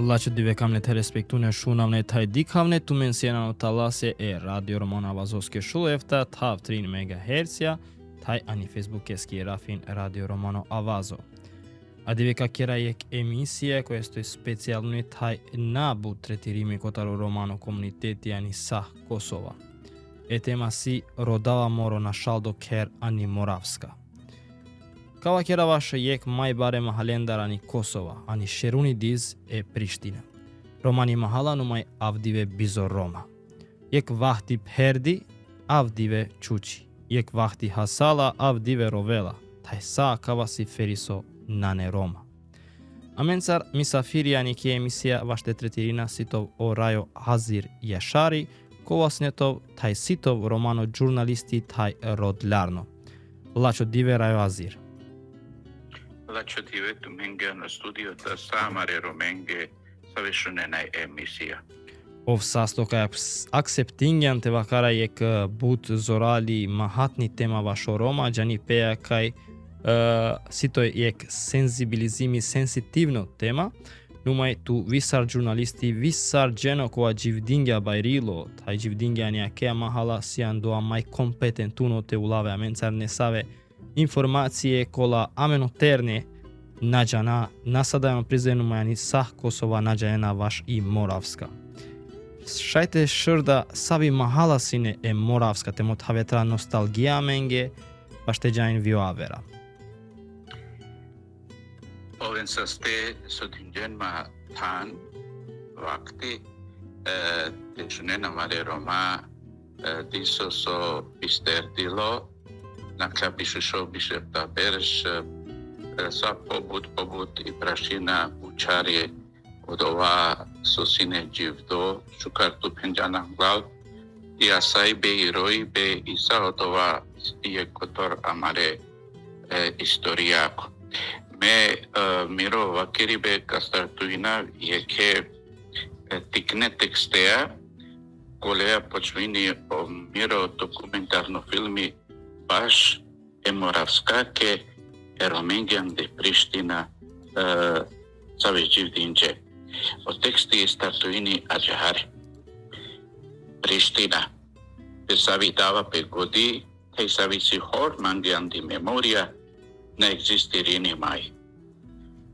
Лачо дивекамне телеспектуне шунавне тај дикавне туменсијано таласе е Радио Романо Авазовски шулевта тав 3 МГц тај ани фейсбукески рафин Радио Романо Авазо. А дивека кера ек емисија која стои специјално тај набу третирими котаро романо комунитети ани сах Косова. Е тема си родава моро на шалдо кер ани Моравска. Кава кера ваше ек мај баре махалендар ани Косова, ани шеруни диз е Приштина. Романи махала нумај авдиве бизор Рома. Ек вахти перди, авдиве чучи. Ек вахти хасала, авдиве ровела. Тај са кава си ферисо нане Рома. Аменцар мисафири ани ке емисија ваште третирина ситов о рајо Азир Јашари, коваснетов тај ситов романо журналисти тај родлярно. Лачо диве рајо Азир. Лачо диве туменге на студиото самаре роменге савешунена емисија. Ов састока аксептинген те вакара ек бут зорали махатни тема вашо Рома, джани пеја кај сито ек сензибилизими сенситивно тема, нумај ту висар журналисти висар джено која дживдингја бајрило, тај дживдингја ани акеа махала сијан доа мај компетентуно те улаве аменцар не саве информације кола амено терне наджана насадајано призајно мајани сах Косова наджаена ваш и Моравска. Шајте шрда сави махала сине е Моравска темо таветра носталгија менге баште джајн вио авера. Овен са сте сотинџен ма тан вакти течунена маре Рома дисо со пистердило наклја бише шо бише таберш са побут и прашина учари од ова со сине дживдо шукарту пенџана глав и асај бе и рои бе и са од ова е котор амаре историјако. Ме миро вакери бе кастартуина е ке тикне текстеа колеа почвини о миро документарно филми баш е Моравска ке е Роменгјан де Приштина саве дживдинџе. О тексти стартуини аџахари. Приштина. Пе сави дава пе годи, тај сави си хор манги анди меморија на екзистирини мај.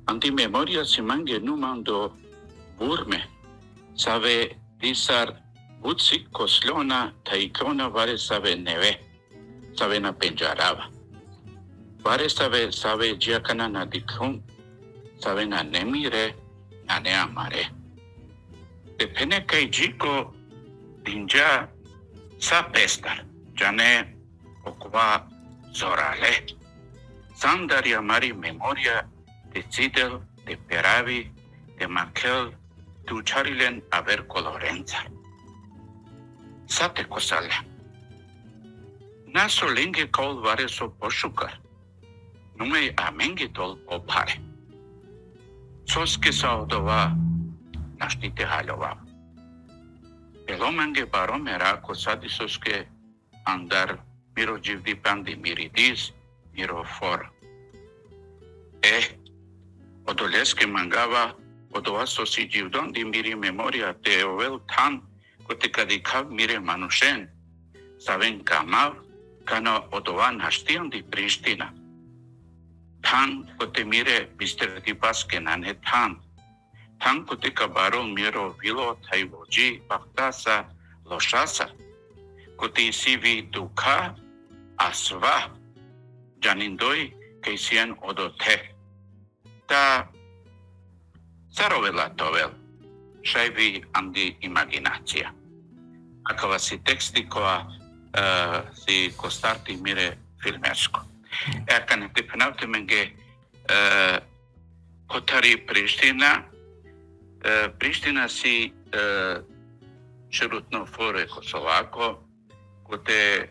Анди меморија си манге нуман до бурме. Саве дисар буци кослона тајкона варе саве неве. Саве на пенџарава. Варе саве джиакана на дикун. Саве на немире на неамаре. Депене кај джико динџа са пестар. Джане окова зорале. Сандарија мари меморија де цидел, де перави, де макел, де учарилен авер колоренца. Сате косале. Насо ленге кол варе со пошукар. Нумеј аменге тол опаре. Соске са од ова наштите халјова. Беломенге бароме рако сади соске андар миро дживди панди миридис, миро фор. Одолеске мангава од ова соси дживдон ди мири меморија те овел тан коте кадикав мире манушен. Савен камав кано од ова наштион ди Приштина. Тан коте мире бистерти паске на не тан. Тан коте кабаро миро вило тај воджи бахтаса лошаса. Коте сиви дука асва джаниндој кај сиен одоте. Та царовела товел, шајви анди имагинација. Акава си тексти која си костарти мире филмерско. Ака не те пенавте менге котари Приштина, Приштина си шерутно форе Косовако, коте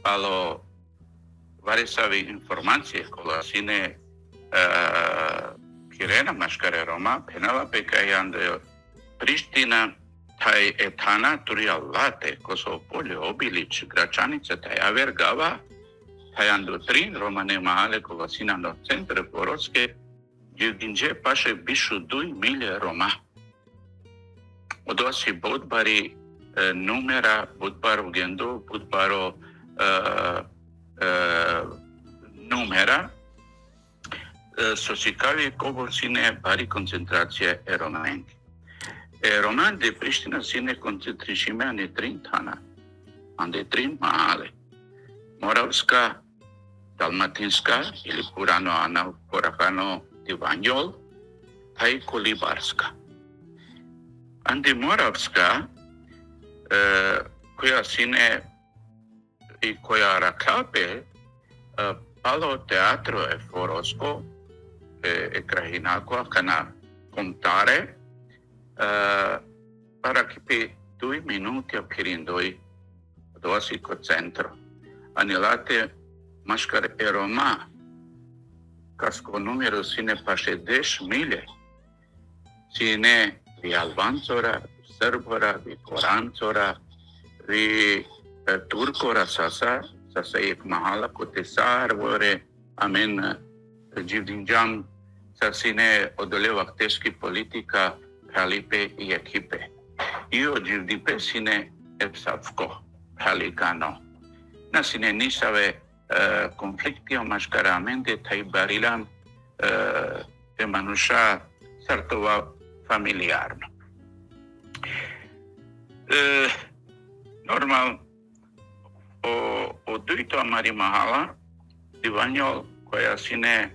ало варе сави информација кола сине Кирена машкаре Рома, пенала пека јанде Приштина, тај етана туријаллате, Косово поле, Обилич, Грачаница, тај авергава, тај андотрин, Романе маале, кола сина на центре Породске, дживдинџе паше бишу дуј миле Рома. Одоси будбари numera, budbaro gendo, budbaro numera, sosikavi kobor sine bari koncentracija romanki. Roman de Priština sine koncentrišime ane trin tana, ande trin mahale. Moravska, Dalmatinska ili Purano Ana Porafano Divanjol, taj Kolibarska. Ande Moravska, koja sine i koja rakape palo teatro e Forosco e Krahinakua kana contare para che 2 minuti a Pirindoi dosi co centro anelate mașcar e Roma casco numero sine paše 10 mile sine vi albanțora Srbora, vi Korancora, vi Turkora sasa ek mahala kote sarvore, amen Jivdinjam sasine odole vakteski politika pralipe i ekipe. Io Jivdipe sine epsavko pralikano. Nasine nisave konfliktio maškaramente taj barilam te manusha sartova familiarno. Normal o duito amari mahala divanjol koja sine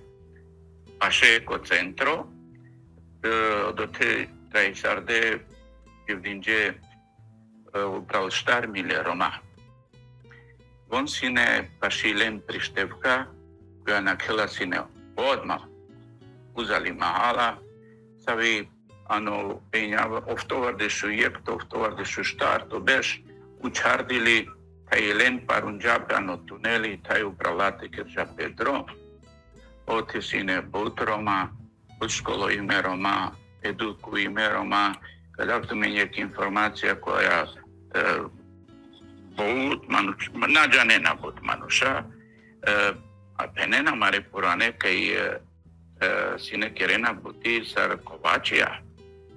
paše ko centro do te taj sarde Jivdinje upravo štar mile Roma. On sine pašilen prištevka koja nakela sine odmah uzali mahala savi ano penjava oftovardešu jekto, oftovardešu štarto beš učardili taj len parunđapano tuneli taj upravlate kerja Pedro. Ote sine bud Roma, bud školo ime Roma, eduku ime Roma, kada to mi njek informacija koja bud manuša, nađanena bud manuša, a penena mare purane kaj sine kerena buti sar Kovačija,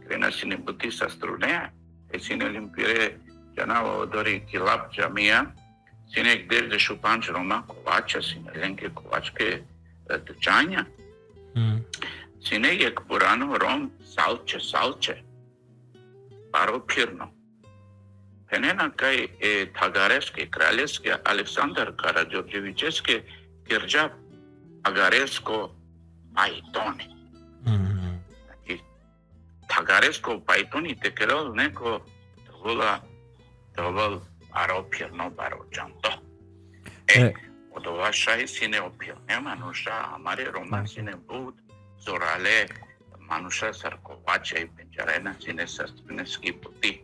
kerena sine buti sa Strunea, e sine limpire janava odori kilap jamia, sine gdje de šupanč Roma Kovača, sine lenke Kovačke dučanja, sine jek purano Rom salče, paro pirno. Penena kaj Tagareske, Kraljeske, Aleksandar Karadžorđevićeske, kirđa Agaresko Pajtoni. Znači, Tagaresko Pajtoni te kerol neko dovolj baro pirno, baro džanto. Od ova šaj sine opilne manuša, amare Roma sine bud, zorale manuša Sarkovača i penjarena sine sastveneski puti.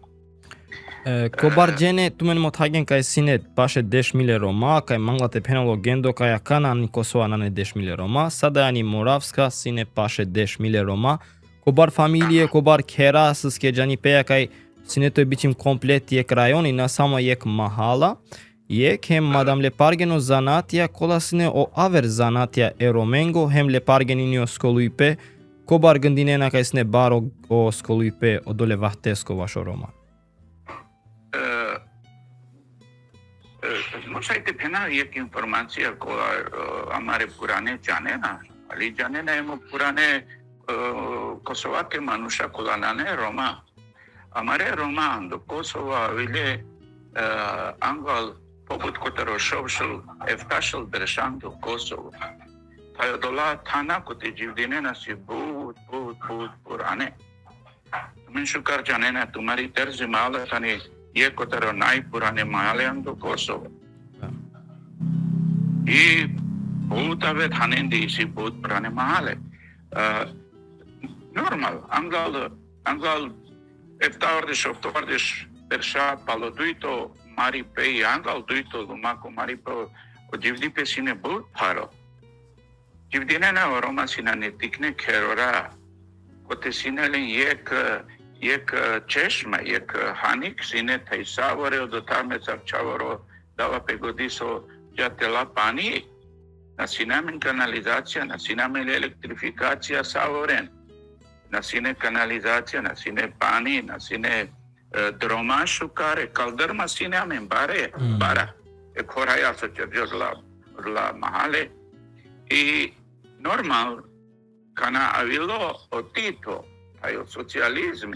Kobarđene tumen mothagen kaj sine paše 10 mile Roma, kaj manglate penalo gendo kaj akana ni Kosova nane 10 mile Roma, sada ani Moravska sine paše 10 mile Roma, kobar familije, kobar kera skeđani peja kaj sine to je bićim komplet jek rajon i na samo jek mahala, jek hem madam lepargeno zanatija kola sine o aver zanatija eromengo hem lepargenini o skoluipe, kobar gândinena kaj sine baro o skoluipe o dole vahtesko vašo Roma. Možete pena jek informacija koja amare purane janena, ali janena emo purane Kosovake manuša kola nane Roma. Amare Roma do Kosova vile angal poput kotaro šovšel eftašel beršan do Kosovo. Taj odola tana kote Jivdinena si bud purane. Tumen šukar janena tumari terzi mala tani je kotaro najpurane malean do Kosovo. I putave thanendi si put purane male. Normal, angal eftavardiš, oftovardiš perša palo duito maripe i angal duito lumako maripe o Jivdipe sine bud paro. Jivdinena o Roma sina netikne kerora kote sinelen jek češma, jek hanik sine taj savore od otame zarčavoro dava pegodiso jatela pani na sinamen kanalizacija, na sinamen elektrifikacija savoren, na sine kanalizacija, na sine pani, na sine Dromașul care caldărma sinea în bara coraia să cergeos la mahale e normal kana avilo o tito ai o socialism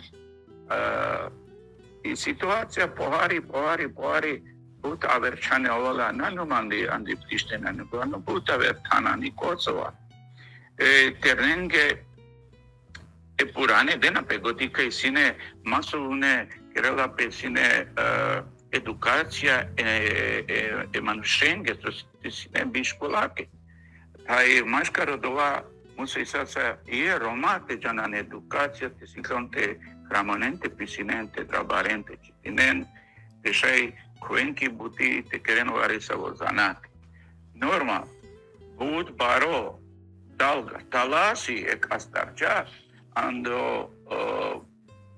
e situația pohari but aver chane ola nanu andi Priština nu but aver tana ni Kosova terenge e purane dena pegotika i sine masovne Kirela pe sine edukacija manušenge, to sine bi školake. Taj maška rodova musi sasa je romate džanan edukacija, te siklonte kramonente, pisinente, trabarente, čitinen, te šaj kuenki buti te kereno varisavo zanate. Normal, bud baro dalga, talasi ek astarča, ando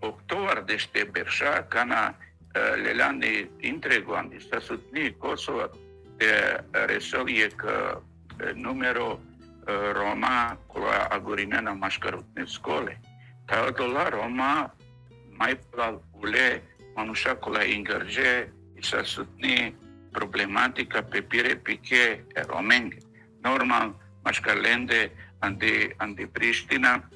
oktobar dește berșa, cana lelani intregu andi să sutni Kosova de resolie că numero Roma cola agorinena mașcarutne scole. Taodola Roma mai plal ule manușa cola ingărge i să sutni problematica pe pire piche romenge. Normal mașcarlende andi Priština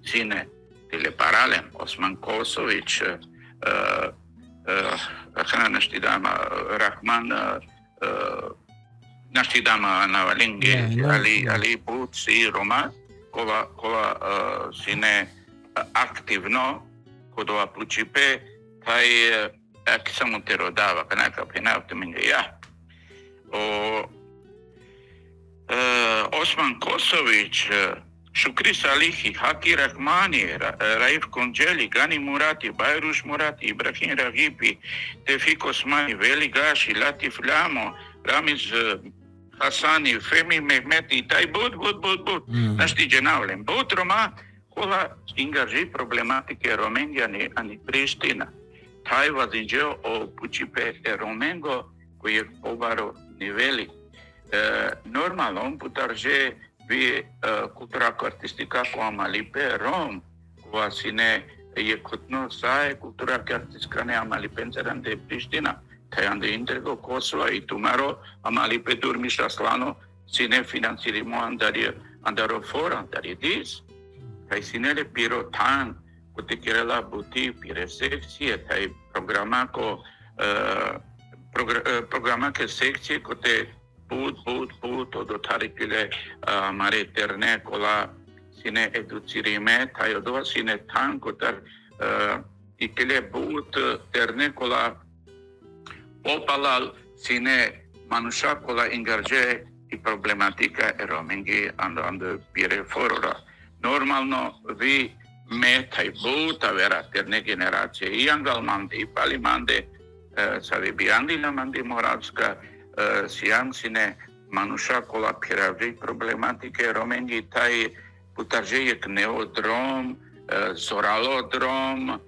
sine le paralem Osman Kosović Rahman naštidama Navalinge ali put si Roma kola sine aktivno kodova plučipe taj ak samo te rodava kanaka penavte minge ja Osman Kosović Shukri Salihi, Haki Rahmani, Raif Konjeli, Gani Murati, Bayrush Murati, Ibrahim Raghipi, Tefik Osmani, Veli Gashi, Latif Lamo, Ramiz Hassani, Femi Mehmeti, taj bud. Našti dženavlem. Bud Roma, kola ingaži problematike Romenja ani Priština. Taj vazinđeo o pučipe Romengo, koji je pobaro niveli. Normalno, on putarže vi kultura artistika ko amalipe Rom, ko sine je kutno sae kultura artistika ne amalipenceran de Priština, taj ande intrego Kosova i tumaro amalipe durmiša slano sine financirimo andaro fora, andari dis, taj sine le piro tan, ko te kirela buti pire sekcije, taj programake sekcije ko te put od otarikile mare terne kola sine educirime taj odova sine tanko tar ikile put terne kola popalal sine manusha kola ingarže i problematika romingi ando pire forora normalno vi me taj put avera terne generacije i angalmande i palimande savi biandila mandi moravska Siansine manusha kola piravej problematike Romengi taj putarjek neodrom, zoralodrom,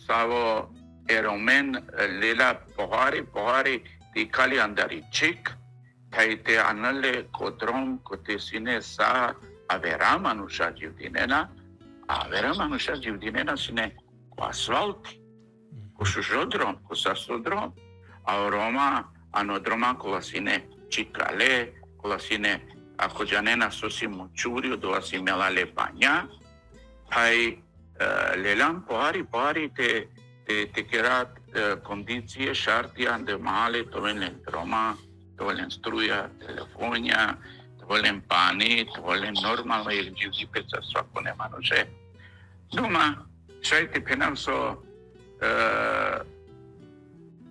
savo eromen lela pohari ti kali andari chik, taj te anale kodrom kote sine sa avera manusha jivdinena sine ko asfalti, ko šužodrom, ko sastodrom. A Roma anodroma kola sine čikale, kola sine ako janena sosi močurio do asimela lepanja, taj lelan pohari te kerat kondicije šartija de male, to velen Roma, to velen struja, telefonja, to velen pani, to velen normalno jer ljudi peca svako nema nože. Doma, šajte penam so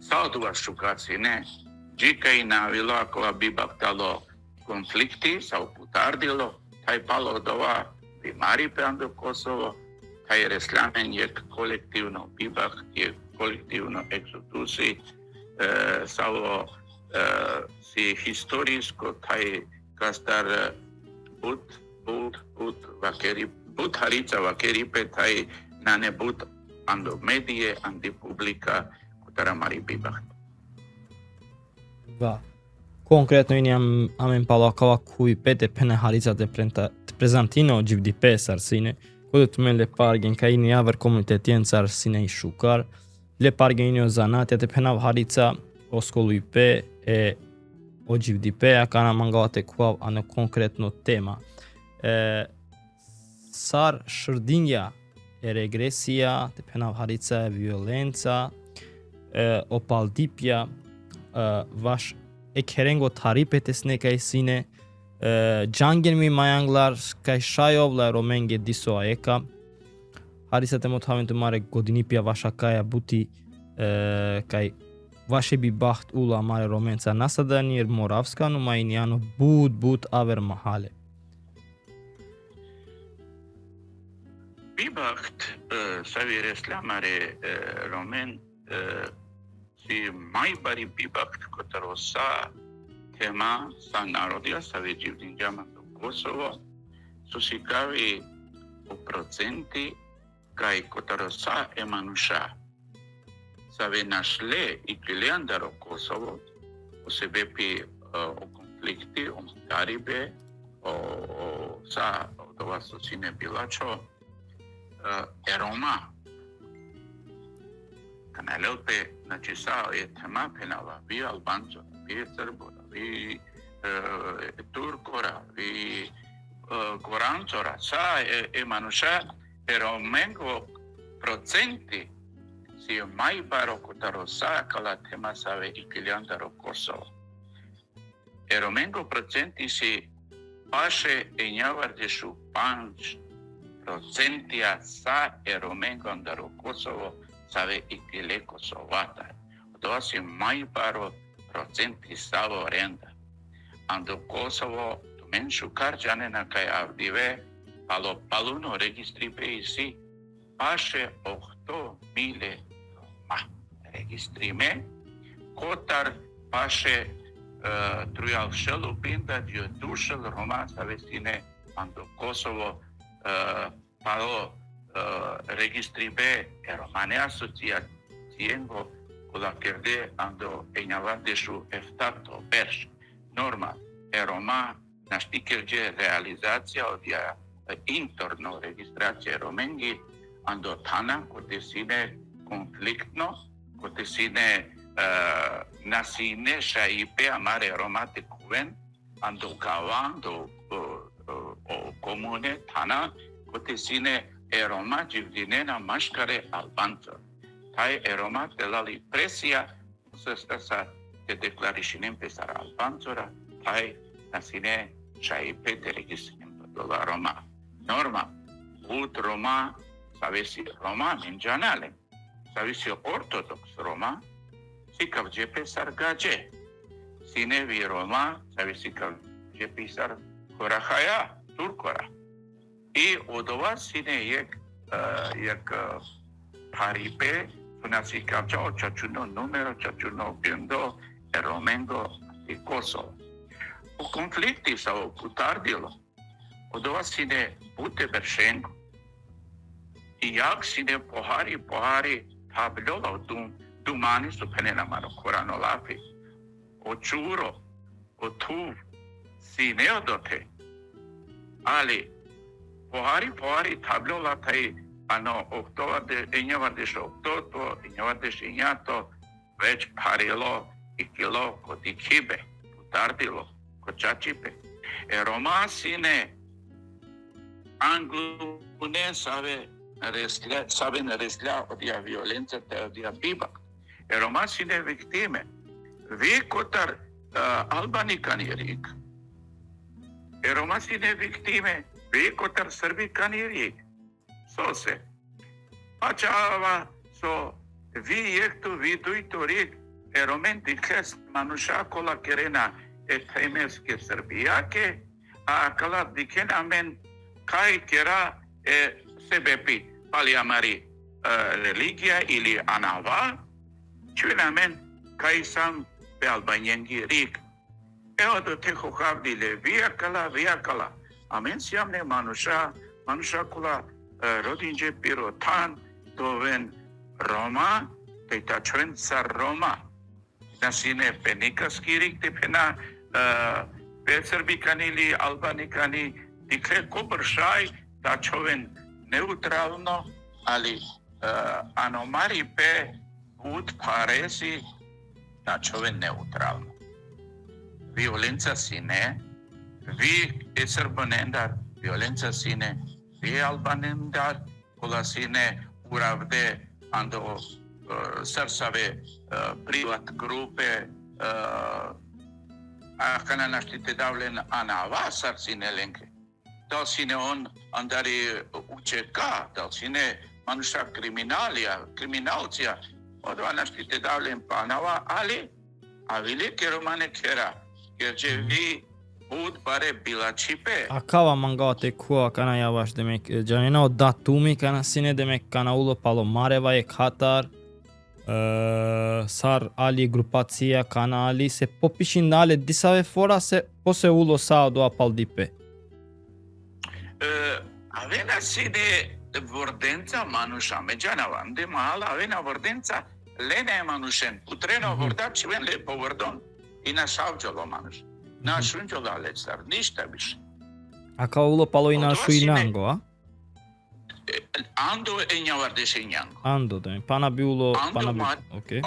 Saudova šukaci, ne. Džika i navilo ako bi baktalo konflikti, sa uputardilo, taj palo od ova primari peando Kosovo, taj reslamen je kolektivno bibah, je kolektivno egzodusi, savo si historijsko, taj kastar but harica vakeripe, taj nane but ando medije, andi publika, Mari bibah. Va. Concretno amen palo akava cui pete pene haliza de prezentino GDP sarsine Kod të me lepargen ka i një avër komunitetin car sine I shukar, lepargen një zanatja të penav harica o skoluipe e o gjivdipe a kana mangate kuav a në konkretno tema. Sar shërdinja e regresia të penav harica e violenca, o paldipja, vash e kerengo taripet e sneka I sine, Gjangjen mi majanglar kaj shajovla romenge diso aeka. Harisa te mot havin të mare godinipja vasha kaja buti kaj vashe bi baht ula mare romenca nasada nir Moravska no majniano but aver mahale. Bibaht saviresla mare romen si majbari bibaht kotarosa tema sa narodia sa življenja do Kosovo su si kavi u procenti kaj kotarosa e manusha sa ve našle I kliandaro Kosovo o sebepi o konflikti o Taribe o sa od ova su sine bilačo e Roma kanalelte znači sa je tema penala vi Albanco vi Srbora vi Turkora vi Gorancora sa e manusha pero mengo procenti si mai baro kotarosa kala tema save I kiliandaro Kosovo ero mengo procenti si paše e njavardešu panč procentia sa ero mengo andaro Kosovo save I kile Kosovata to si mai baro procenti stavo renda. Ando Kosovo tu menšu karđanena kaj avdive alo paluno registri peisi paše 8,000 Roma registrime kotar paše trujal šelu pinda dio dušel Roma savestine ando Kosovo palo registri be Romane asociaciengo la kerde ando enjavardeshu eftato berš norma Roma naštikelđe realizacija odja interno registracija romengi ando tana kote sine konfliktno kote sine nasine šaipe amare romate kuven ando gavan do komune tana kote sine Roma živdinena maškare Albanco taj Roma delali presija sa te deklarishinem pesar Albancora taj nasine šaipe te registrinem dola Roma norma ut Roma savesi Roma menjanale savesi ortodoks Roma si kavđe pesar gađe sinevi Roma savesi kavđe pesar Korahaja Turkora I od ova sine jek paripe nasi kavđao čačuno numero čačuno bjendo Romengo I Kosovo u konflikti sa putardilo od ova sine bute Beršenko I jak sine pohari tabljola dumani su penena maro korano lapi o čuro o tuv sine odote ali pohari tabljola taj ano enjavardeš oktoto enjavardeš injato već parilo I kilo kod ikibe putardilo kod čačipe Roma sine Anglu ne sabe naresля odja violenza te odja bibak Roma sine viktime vi kotar Albani kanirik Roma sine viktime vi kotar Srbi kanirik so se pačava so vi jektu vi duito rik Romen dikhes manusha kola kerena etemeske Srbijake a kala dikena men kaj kera sebepi paliamari religija ili anava čuna men kaj sam be albanjengi rik evo do teho havdile via kala amen sjamne manusha kola rodinje pirotan doven Roma te ta čven sa Roma nasine penikaski rik te pena Srbikani ili Albanikani dikle kobršaj da čoven neutralno, ali anomari pe ut paresi da čove neutralno. Violența sine, vi esrbanendar, violența sine, vi albanendar, kola sine uravde ando sărsave privat grupe, akana naštite davlen anava sarsinelenke. Dal sine on andari UCK, dal sine manuša kriminalcija, odva naštite davlen panava, ali a velike romane kera, jer će vi bud bare bila čipe. Akava mangate kua kana yavaş demek canina o datumi kana sine demek kana ulo palo mareva je Katar sar ali grupacija kana ali se popišin dale disave fora se pose ulo sa do apal dipe. Avena sine vordența manuša međana vande mala avena vordența lene manušen putreno vordat și ven le povordon i na šavđalo manuš. Na šunđalo alecar, ništa više. Aka ulo palo i na šuinango, a? Ando e njavardeše njango. Ando demek. Pana bi ulo, pana bi... Okay.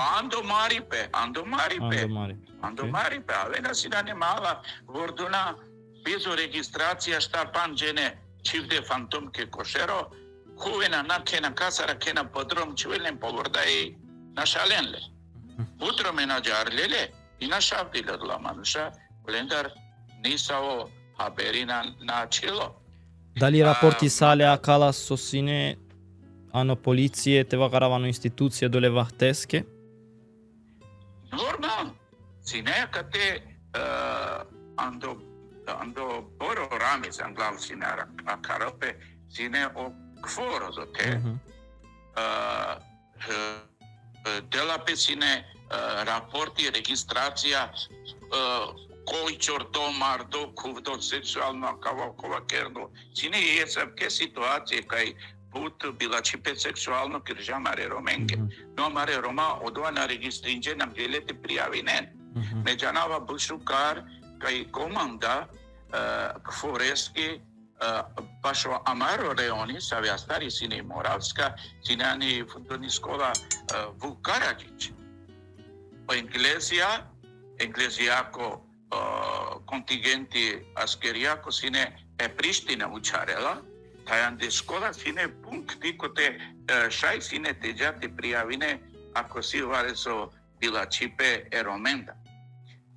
Ando maripe. Avena sinane mala vorduna bezo registracija šta panđene čivde fantomke košero, kuvena nakena kasara kena podrom čivelen povorda i našalenle. Utrome nađarlele i našavdile la manuša, blendar nisao haberi na čilo. Da li raporti sale akala sosine ano policije te vagaravano institucije dole vahteske? Normal. Sine kate ando boro ramiz anglav sine akarope sine o kvoro do te. Delape sine raporti registracija koji čorto mardo kuvdo seksualno kava kerdo. Sine je ke situacije kaj put bila čipe seksualno kirja mare romenge. No mare Roma odva na registrinje nam gelete prijavinen. Međanava bušukar kaj komanda kforeski bašo Amaro Reoni, savja stari sine Moravska, sinani fundoni skola Vuk Karadžić. Englezijako kontingenti askerijako sine Priština učarela, tajande škola sine punkti kote šaj sine teđate prijavine ako si vareso bila čipe eromenda.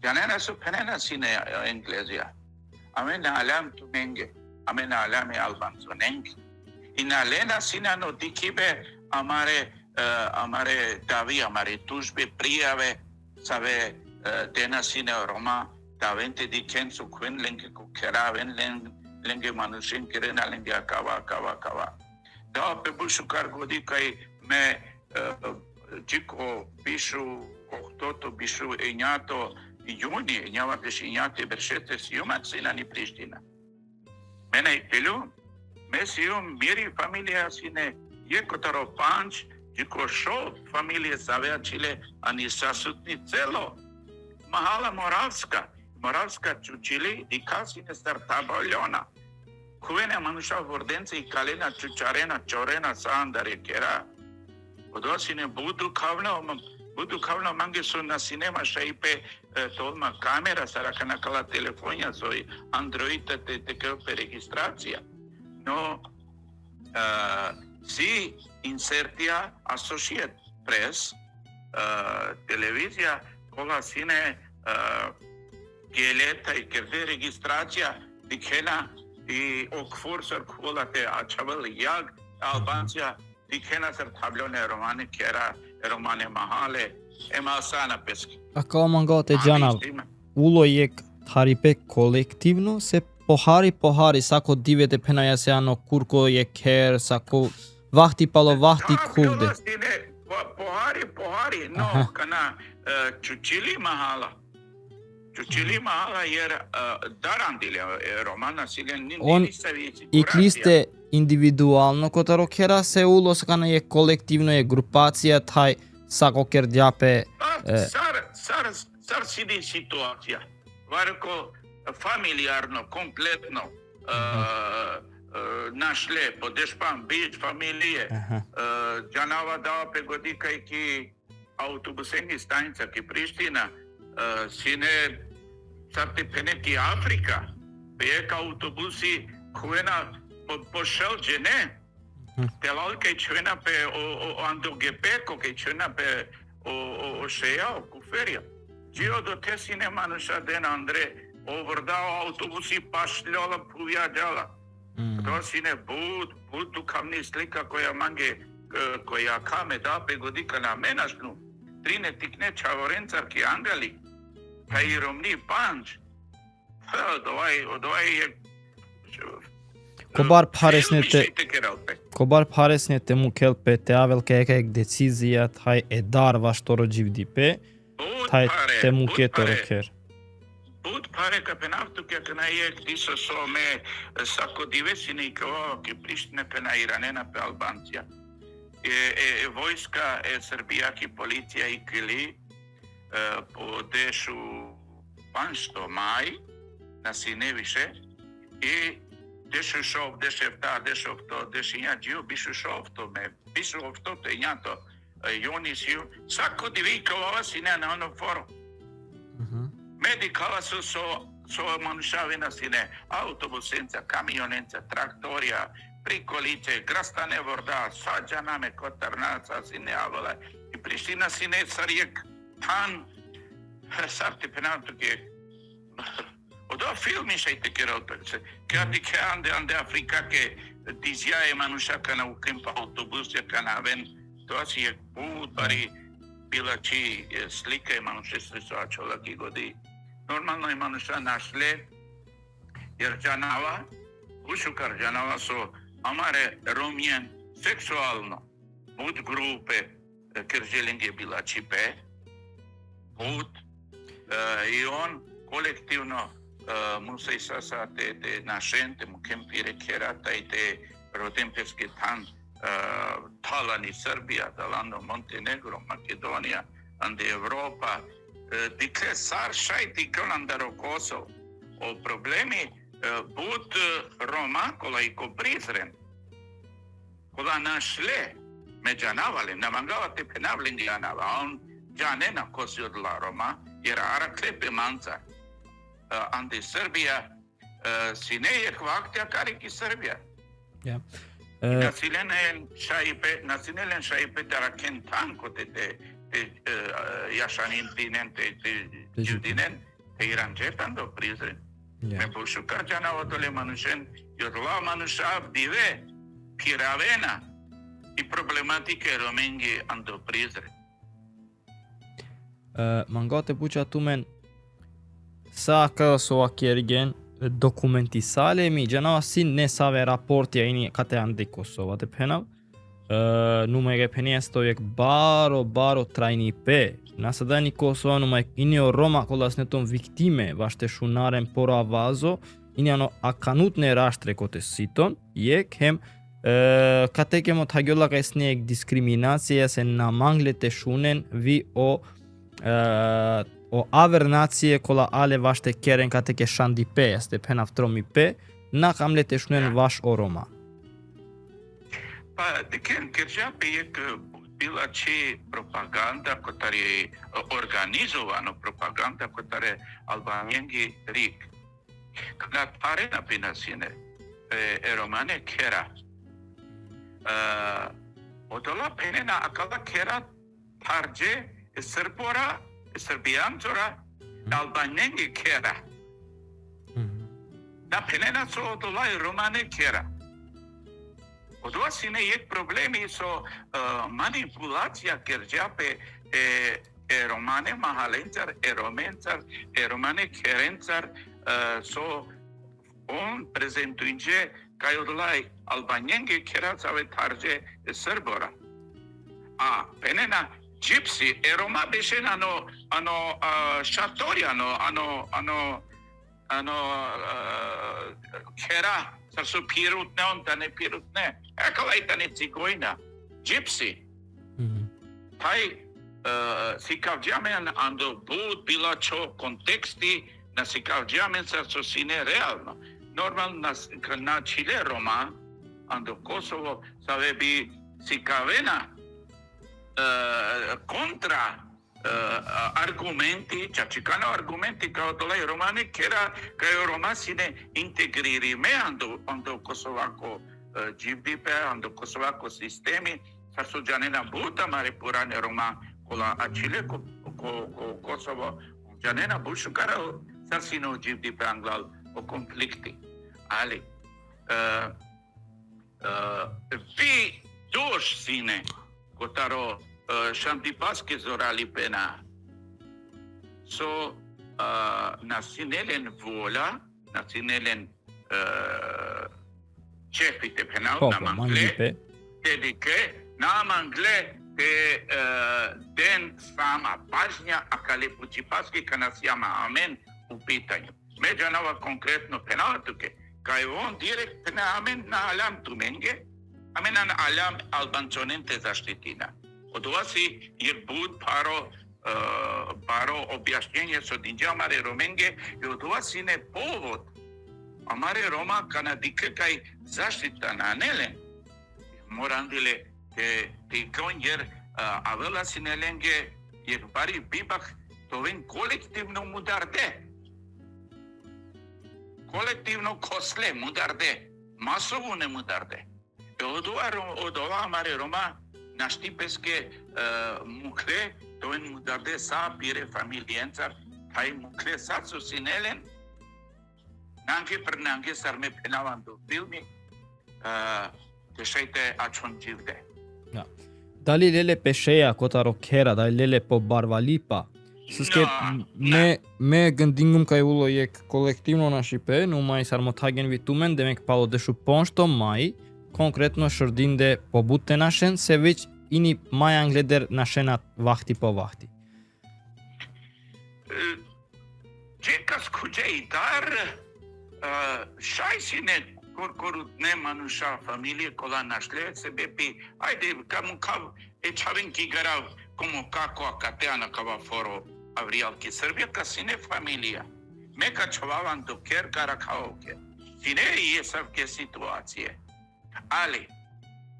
Janena su penena sine Englezija. Amena alam tumenge, amena alame albanzonenge. Ina lena sinano dikibe amare davi, amare tužbe, prijave, save dena sine Roma, da vente diken su kven lenge kukera, ven lenge manušen kirena lenge kava. Da pebušu kar godi kaj me čiko pišu, ohtoto pišu enjato, juni, njava pešinjate beršete sijumat sinani Priština. Mene i pilu, me sijum miri familija sine jekotaro panč, jiko šo familije savea Čile, ani sasutni celo. Mahala Moravska čučili, dika sine startaba oljona. Kuvene manuša vordence i kalena čučarena, čorena, saandare kera. Odosine budu kavno mange su na sinema šaipe tolma kamera sarakana kala telefonja soj Androida te kelpe registracija. No, si insertija Associate Press, televizija, kola sine geleta i kerde registracija dikena i okvor sar kola te ačaval jag Albancija dikena sar tablone romane kera romane mahale ema sana peski. A kao mangate džanav, ulo je tharipe kolektivno se pohari sako divete penaja se ano kurko je ker sako vahti palo vahti kuvde. Pohari, no kana čučili mahala jer darandili romana silen nisa vici. Ikliste individualno kotaro kera se ulo sakana je kolektivno je grupacija taj sako ker djape. Sar sidi situacija. Varko familijarno, kompletno нашле по Дешпан бич фамилие џанава дава пегодика и ки автобусенги станица ки Приштина сине царти пенеки Африка пеека автобуси хуена по шелџе не телал кај чуена пе о андогепеко кај чуена пе о шеја о куферија џио до те сине мануша ден Андре оврдава автобуси пашлјала пувјаѓала тоа сине буд дукавни слика која манге која каме да пегодика на менашну трине тикне чаворенцарки ангали кај ромни панч одоај е Кобар пареснете му келпе те авелка екаек децизија тај е дар вашторо џивдипе тај те му кеторокер Буд паре капенавту ке на ек дисо со ме сако дивесини ко ке Приштина пе на Иранена пе Албанција. Војска е Србија ки полиција и кили по дешу паншто мај на синевише и дешу шов дешевта дешов то дешиња џио бишу шов то ме бишу овто те њато јонисиу сако дивика ова сине на оно форо. Медикала со манушавина сине, автобусенца, камионенца, тракторија, приколице, грастане ворда, саđанаме котарнаца сине авола. И Приштина сине сариек тан, сарти пенантуке. Одо филми шајте керотакце. Кјати ке анде Африка ке дизјае манушака на укемпа автобусја канавен, тоа си е пут бари билачи слика мануше се соачола ки годи. Нормално и мануша нашле jer џанава, ушукар џанава со амаре ромјен сексуално буд групе кержеленге билачи пе буд и он колективно му се исаса те нашенте му кемпире керата и те родемпески тан талани Србија, талано Монтенегро, Македонија, анде Европа, дикле сар шајти къландаро Косов. О проблеми буд Рома, кола и ко Призрен, кола нашле ме џанавале, намангавате пенавлен џанава, он џане на коси од ла Рома, jer араклепе манца, анде Србија, сине е хвактија карики Србија. Насилен шајпе даракен танко те јашанин динен те џудинен те иранџетан до Призрен. Ме пошукар џанава доле манушен јодла мануша диве пиравена и проблематике роменги андо Призрен. Мангате пуча тумен сака со акерген документи салеми џанава син не саве рапорти ајни кате анде Косова те пенав нумеге пениесто ек баро трајни пе насадани Косова нумајк инио Рома коласнетон виктиме ваште шунарен пора вазо иниано аканутне раштре коте ситон ек хем катекемо тагјола ек дискриминација се наманглете шунен ви о авер нација кола але ваште керен катеке шанди пе сте пенав троми пе на камлете шунен ваш о Рома. Па декен керџапе ек била че пропаганда котаре организовано пропаганда котаре албанјенги рик. Кога парена пинасине романе кера одола пенена акала кера тарџе србора Србијанцора албанјенги кера. Да пенена со одола и романе кера. Одоа сине ек проблеми со манипулација керџапе романе махаленцар, роменцар, романе керенцар со он презентуинџе кај одолај албанјенги керацаве тарџе србора. А пенена Gypsy Roma беше ано шаториано ано кера со пирутне он да не пирутне екалајта не цигојна Gypsy тај сикавџамен андо буд била чо контексти на сикавџамен со сине реално Normal na Chile Roma, ando Kosovo, sabebi si kavena contra argumenti, čačikano argumenti kao dolaj Romane, kera kao Roma sine integriri me ando Kosovako GDP, ando Kosovako sistemi, sa suđanena buta mare purane Roma, kola a Chile ko Kosovo, janena bušu kara sa sino GDP anglal o konflikti. Ali, vi doš sine, kotaro Shantipaske zorali pena, so nasinelen vola, nasinelen čefite penal na mangle, dedike na mangle te den sama pažnja, a kale pučipaske kanasijama amen u pitanju. Međanova konkretno penal tuke, kaj on direkt na amen na alam tumenge, amen na alam albančonente zaštitina. Od vas je bud paro objašnjenje so dinđa mare romenge i od vas ne povod. A mare Roma kanadike kaj zaštita na nelen. Morandile te konjer avela sinelenge je bari bibak to ven kolektivno mudarde. Kolektivno kosle mudarde. Masovu ne mudarde. Od ova mare Roma naštipeske mukle, to en mudarde sa pire familiencar, taj mukle sad su sinelen, nange per nange sarme penavan do filmi, te šajte açon živde. Ja. Dali lele pešeja kotaro kera, dali lele po barvalipa. Ске ме гндингум кај уло јек колективно на Шипе, но мај сармотаген витумен демек пало дешу поншто мај, конкретно шординде побутте нашен, се веќе ини мај англедер нашенат вахти по вахти. Чека скуđe и дар, шајсине коркорут не мануша фамилија кола нашле себе пи, ајде каму кав чавенки гарав como како акатеана кава форо авриалки Србија ка сине фамилија. Мека чававан до кер каракаоке. Сине и савке ситуација. Али,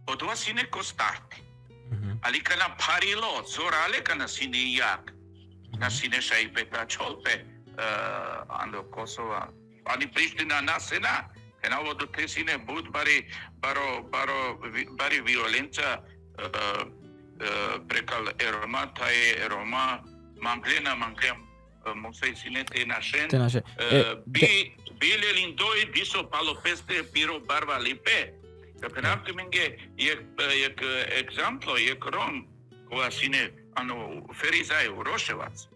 од ова сине ко старти. Али кана парило, зорале кана сине јак. На сине шајпета чолпе, андо Косова. Ани Приштина насена, енаво до те сине буд бари виоленца, prekal Roma, taj Roma, manglena musai sine te nașen, bile lindoi diso palopeste piro barba lipe. Că pe napte menge e exemplu, e Rom, koja sine ano ferizaju Roševac,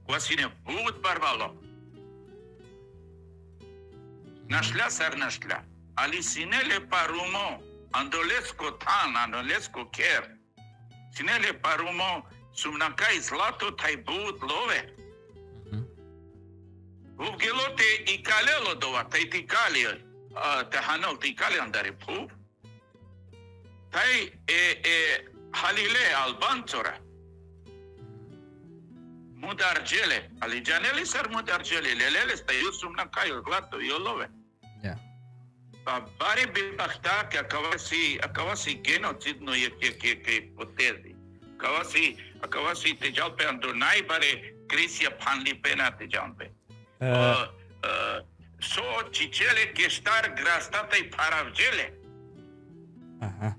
koja sine bud barbalo. Našla sar našla, ali sinele parumo, andolesko tan, andolesko ker. Sinele parumo sumnakaj zlato taj bud love. Uvgelote i kalelo dova, taj ti kalio, te hanol ti kalio andare puv. Taj halile albancora. Mudarđele, ali džaneli sar mudarđele, lelele staju sumnakaj zlato i love. Pa bare bi bahta că akavasi genocidno je hipotezi. Akavasi te jalpe ando najbare Krisia panlipena te jalpe. So cicele gestar grastatai paravgele. Aha.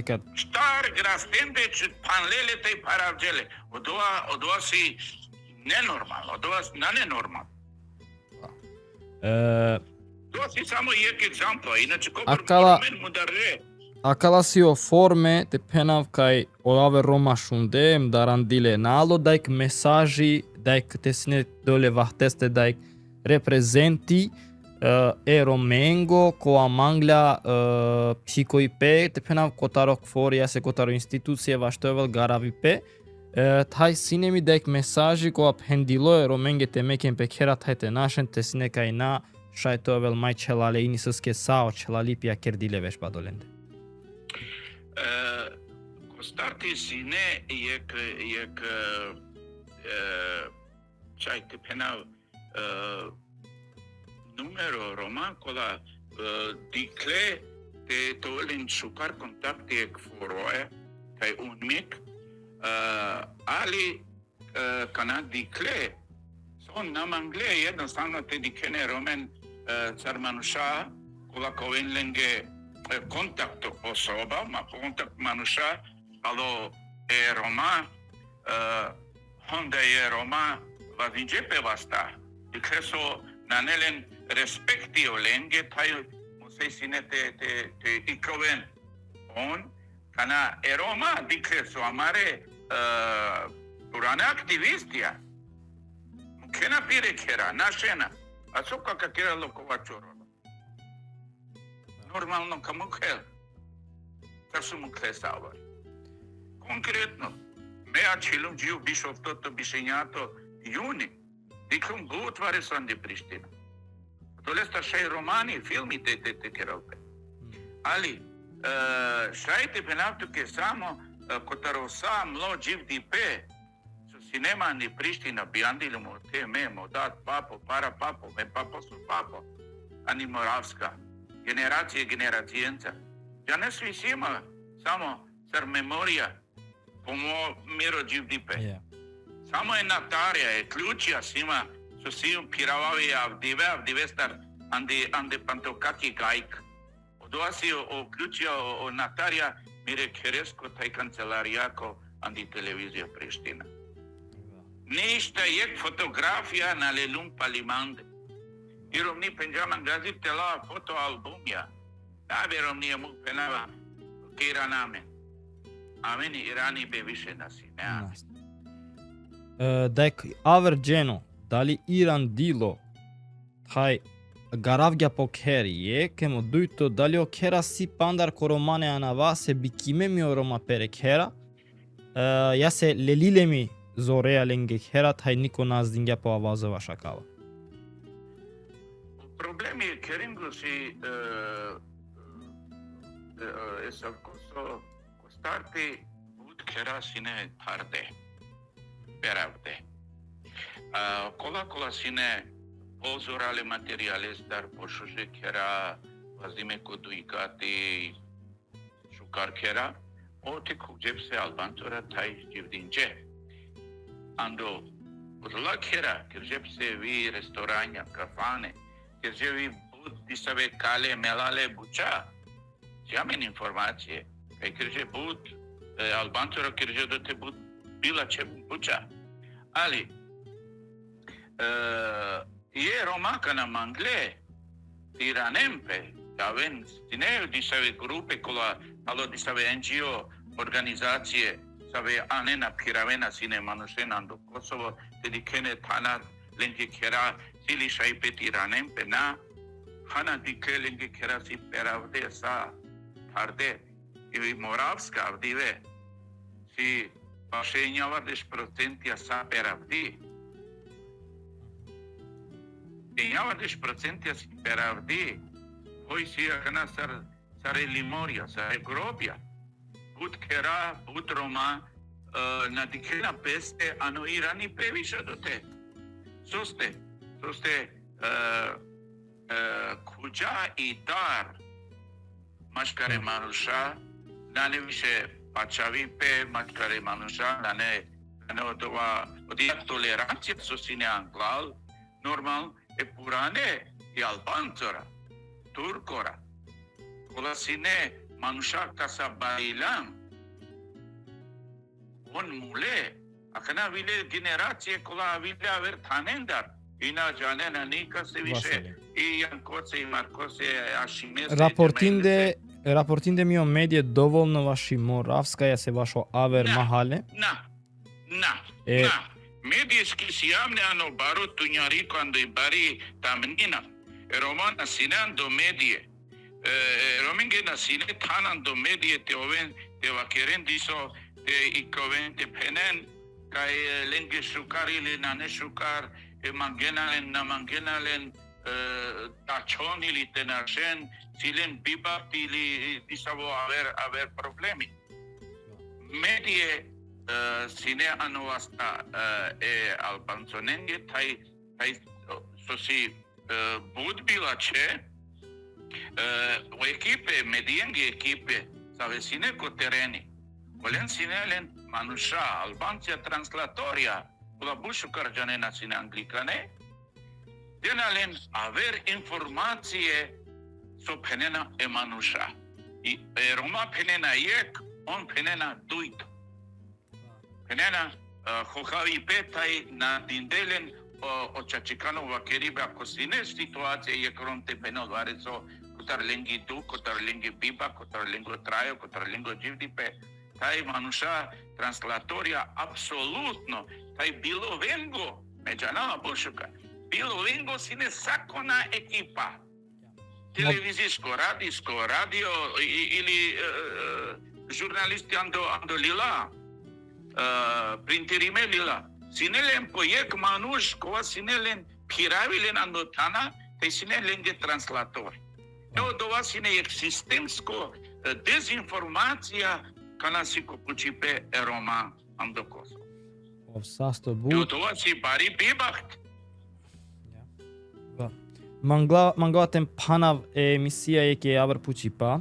Kad Star grastende panlele te paravgele. Odoa si nenormal, odoa nenormal. Това си само јек екзампла, иначе колку мен мударе. Акала си о форме те пенав кај олаве Рома шунде, мдарандиле нало дајк месажи, дајк тесне доле вахтесте дајк репрезенти Роменго, коа мангля псикоипе, те пенав котаро кфорија се котаро институција ваштоевел гаравипе, тај синеми дајк месажи коа пендило Роменге те мекен пекера тајте нашен тесне кај на Шајтовел мај челале ини сыске сао челали пија кердиле веш бадоленде. Старти сине јек чајте пенав numero Roma кола дикле те толен шукар контакти ек фороe кај унмик али кана дикле сон намангле едноставно те дикене ромен цармануша кола ковен ленге контакт особа, ма контакт мануша ало е Рома Honda е Рома вазинджепе васта дикле со нанелен респекти оленге тај се синете те иковен он кана е Рома дикле со амаре урана активистија кена пире кера нашена а со кака кера локова чорона нормално каму кел су му клесавар конкретно меа чилум джиу бишофтото бишењато јуни диклум го отваре санди Приштина Толе старшај романи, филми те кералпе. Али, шајте пенавту ке само котароса мло джив дипе, со синема ни Приштина бијандилу му те ме, му дат папо, пара папо, ме папо со папо, ани Моравска, генерацијенца. Ја не сви сима, само сар меморија, помо миро джив дипе. Само е натарија, е клучија сима, со сиум пиравави авдиве стар анде пантокати гајк. Одоа си о клучија о натарија мире кереско тај канцеларијако анди телевизија Приштина. Ништа ек фотографија на лелум палиманде. Иром ни пенџаман газип тела фотоалбумја. Вером ние му пенава киранаме. Амени Ирани бе више наси. Дек авер джено дали Иран дило тај гаравѓа по керие ке му дујто дали о кера си пандар коромане анава се бикиме ми орома пере кера ја се лелилеми зореа ленге кера тај нико наздингја по авазова шакава. Проблеми е керингу си есавкосо костарти буд кера сине тарде перавде. Кола сине позорале материјале стар пошуше кера вазиме кодуикати шукар кера оте куджеп се албантора тај дживдинче. Андо удла кера киржеп се ви ресторања, кафане, кирже ви буд дисаве кале, мелале, буча. Сјамен информације. Кај кирже буд албантора кирже да те буд била че буча. Али je Romaka na mangle, tiranempe, daven stineju disave grupe kola, alo disave NGO organizacije, save anena piravena sine manusena do Kosovo, dedikene tanat lenge kera sili šajpe tiranempe na, hana dike lenge kera si peravde sa tarde, i Moravska avdive, si pašenjava 10% sa peravdi, Denjava 10% si peravdi, hoj si akana sare Limoria, sare Grobja, bud kera, bud Roma, na dikena peste, ano Irani previše do te. Soste, kuđa i dar, maškare manuša, da ne više pačavipe, maškare manuša, da ne odijak tolerancija, so si ne anglal, normal, e purane i albanțora, turcora, cola sine manușaca sa bailam, on mule, acana vile generație cola vile aver tanendar, ina janena nika se više i Jankose i Markose Ašimese. Raportinde mi o medije dovoljno vaši Moravskaja se vašo aver mahale? Na. Medijski si javne ano baro tunjari quando i bari tamnina. Romana sinan do medije. Rominge na sine tanan do medije te oven te vakeren diso te ikoven te penen kai lenge shukari le nane shukar mangenalen na mangenalen tachoni li tenashen silen bibati li disavo aver problemi. Medije sine ano asta albanzonenge tai sosi буд била че o echipe, medienghe echipe, sau sine cu tereni, volen sinelen manusha, albanția translatoria, cu la bușu carjanena sine anglicane, denalen aver informație so penena e manusha. E Roma penena iec, on penena duit. Penena hohavi petai na dindelen o čačikano vakeribe ako sine situacija je kronte penal varezo kotar lengi du, kotar lengi biba, kotar lengo trajo, kotar lengo živdipe, taj manusha translatoria apsolutno, taj bilo vengo, međanama bolšuka, bilo vengo sine sakona ekipa, televizijsko, radijsko, radio ili žurnalisti ando lila, printerime lila, sinelen poiec manuș, cova sinelen piravilen ando tana, te sinelen de translatori. Dova sine existensko dezinformacija kana si kopučipe Roma ando Kosovo. Sasto bud. Dova si bari bibaht. Manglatem panav emisija je avr pučipa.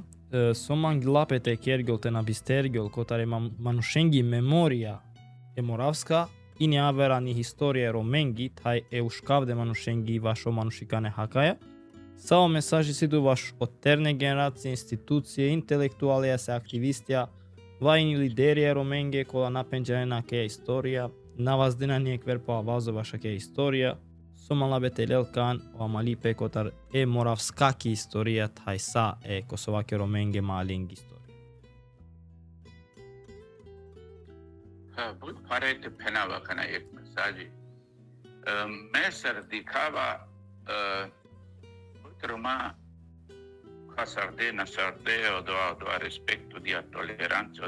So manglapete kergjolte na bistergjol kotare manushengi memoria e moravska i ne avera ni historije romengi taj euškavde manushengi vašo manušikane hakaja. Само месажи си дуваш од терне генерација, институција, интелектуалија се активистија, вајни лидерија роменге кола напенџане ке историја, наваздена ние кверпа авазо ваша ке историја, со малабете лелкан, о амалипе котар е моравскаки историја, тај са е косоваке роменге малинг историја. Буд парете пенава кана ек месажи. Месар дикава Roma hasarde nasarde doa respecto dia toleranță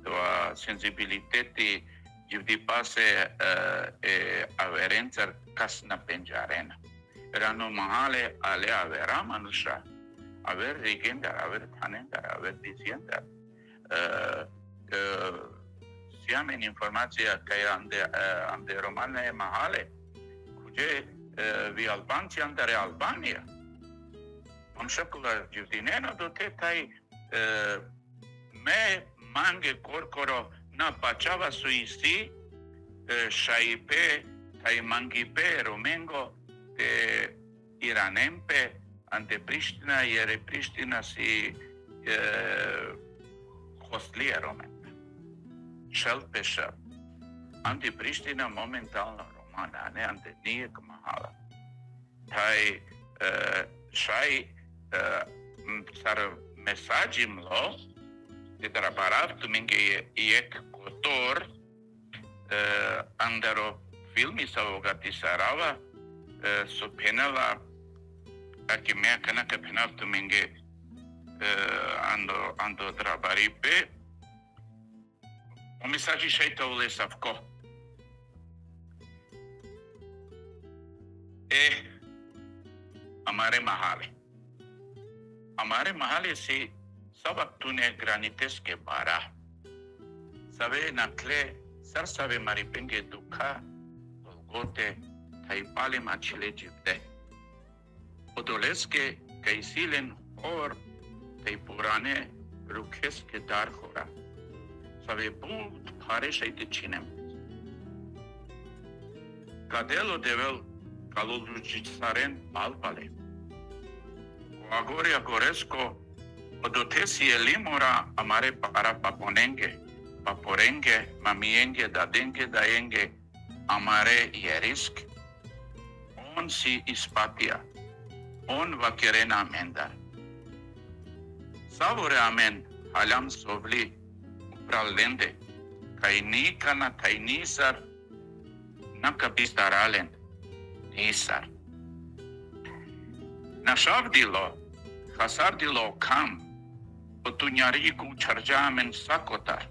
doa sensibiliteti de pase e averența casna penjarena erano mahale ale avera manusha aver rigenda aver tanenda aver dicienda siamo in informația că ande romane mahale kuje vi albanci andare Albania. On šakula Đivdineno do te taj me mange korkoro na pačava su isti šaipe, taj mangipe romengo te iranempe ante Priština jer Priština si hostlije romenga. Šelpe šel. Ante Priština momentalno romana, ne ante nije mahala. Taj šaj sar mesajim lo de trabarar tu minge iek kotor andaro filmi sa vogati sarava so penala aki mea kana ka penal tu minge ando trabaripe o mesaji šaj to ule savko हमारे महाले से सब तूने ग्रानितेस के बारा सवे नकले सर सवे मारी पेंगे दुखा गोते थाई पाले माछले जिपते उदोलेस के कैसीलेन और थाई पुराने रुखेस के दार खोरा सवे बहुत भारे शैते छिनेम कादेलो देवल Kalulučicaren Alpale. Agoria Goresco, odotesi elimora amare para paponenge, paporenge, mamienge, dadenge, daenge, amare ierisk, on si ispatia, on vakerena amendar. Savore amen, halam sovli, upralende, kainikana kainisar, nakabistaralen. Nisar. Našavdilo, hasardilo kam, otunjariku čarđamen sakotar.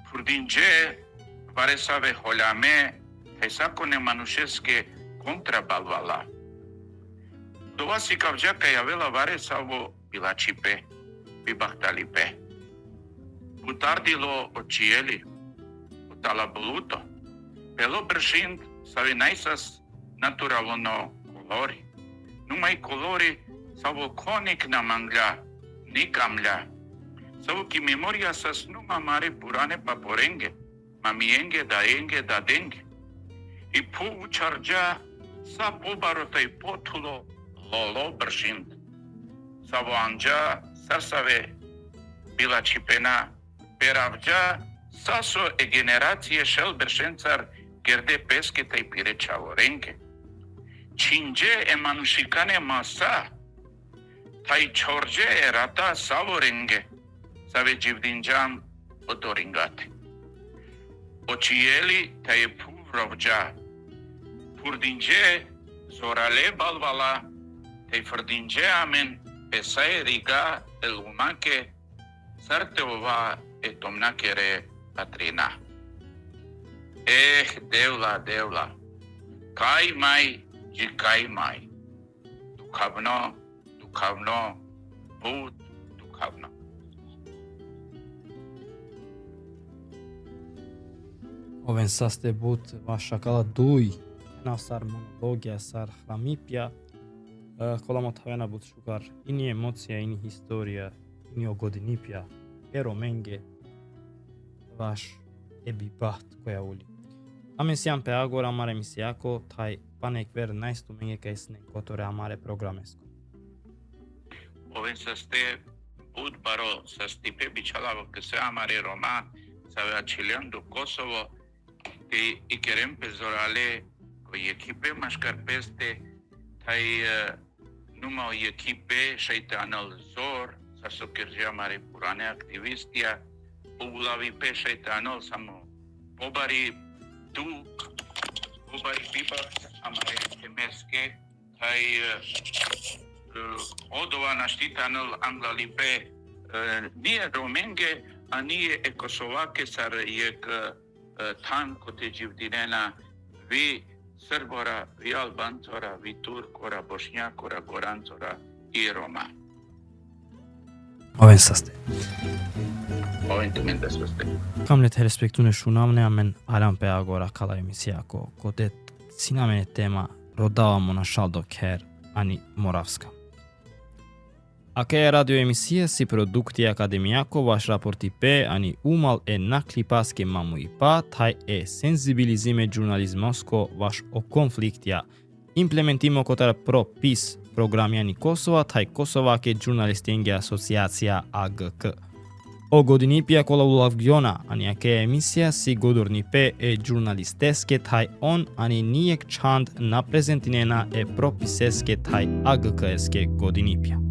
Furdinđe varesave holame, hesakone manušeske kontrabalvala. Dovasi kavđaka javela varesavo bilačipe, bibahtalipe. Utardilo očijeli, utalabuluto, pelo bršind savi najsas naturalno colori. Numai colori sau conic na mangla, nikamla. Sau ki memoria sas numa mare purane paporenge, mamienge da denge. I pu ucharja sa pobarotai potulo lolo brșind. Sau anja sarsave bila cipena peravja saso e generație shel brșențar gerde pesche tai pire chavorenge. Cinge e manushikane masa tai chorje e rata savorenge. Save jivdinjam odoringate. Ocieli tai puvrovja. Purdinje zorale balvala tai furdinje amen pesae riga el umake sarteova e tomnakere patrina. Devla. Kai mai, jikai mai. Dukhavno, bud dukhavno. Овен састе бут ваша кала дуй на сар монологија сар храмипја коламо тавена бут шукар ини емоција ини историја ини годинипја еро менге ваш еби бахт која ули амен сијан пе агора амаре мисијако тај панек вер најсту менге кај снен которе амаре програмеско Овен састе бут баро састипе бичалаво кесе амаре рома саве ачилиан до Косово и керем пезорале кој екипе машкар песте тај нума екипе шајтанал зор са сокерџа маре пуране активистија улави пе шајтанал само побари биба амаре темеске тај одова наштитанал англали пе ние роменге а ние е косоваке сар ек tan kote jivdinena vi Srbora, vi Albancora, vi Turkora, Bošnjakora, Gorancora i Roma. Овен састе. Овен тумен да састе. Камле телеспектуне шунамне амен алам пе агора кала емисијако коте синамене тема родавамо на шалдо кер ани Моравска. Аке е радио емисија си продукти академијако ваш рапорти пе ани умал е наклипаске маму и па тај е сензибилизиме журнализмоско ваш о конфликтија. Имплементимо котар пропис програми ани Косова тај Косоваке журналистенге асоциација АГК. О годинипија кола улавгјона ани аке емисија си годорни пе е журналистеске тај он ани нијек чанд на презентинена е прописеске тај АГК-еске годинипја.